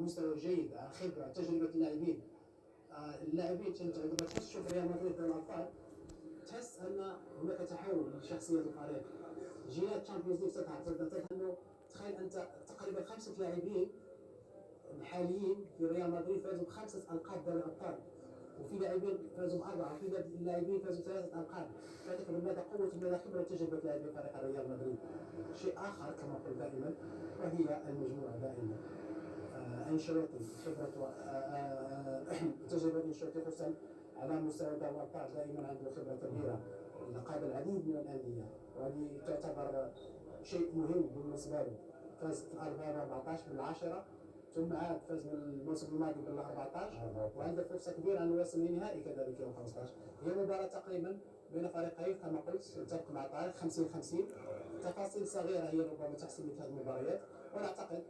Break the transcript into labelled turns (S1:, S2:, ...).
S1: مستوى جيد، خبره، تجربه اللاعبين. اللاعبين لما تخش تشوف ريال مدريد دوري الابطال تحس ان هناك تحول لشخصيه الفريق. جينا الشامبيونز ليغ تبدا انه تخيل انت تقريبا 5 لاعبين الحاليين في ريال مدريد فازوا ب5 القاب دوري الابطال، وفي لاعبين فازوا ب4، وفي لاعبين فازوا ب3 القاب. تعرف ماذا قوه وماذا خبره وتجربه لاعبي فريق ريال مدريد. شيء اخر كما قلت دائما وهي المجموعه دائما. انشيلوتي خبرته تجربه انشيلوتي خصوصا على مستوى دوري الابطال دائما عنده خبره كبيره، قاد العديد من الانديه، وهذه تعتبر شيء مهم بالنسبه له. فاز في 2014 بالعاشره، ثم عاد فاز من الموسم الماضي بال 14، وعنده فرصه كبيره انه يصل للنهائي كذلك يوم 15. هي مباراه تقريبا بين فريقين كما قلت، اتفق مع طارق 50-50. تفاصيل صغيره هي ربما تحسم مثل هذه المباريات، ونعتقد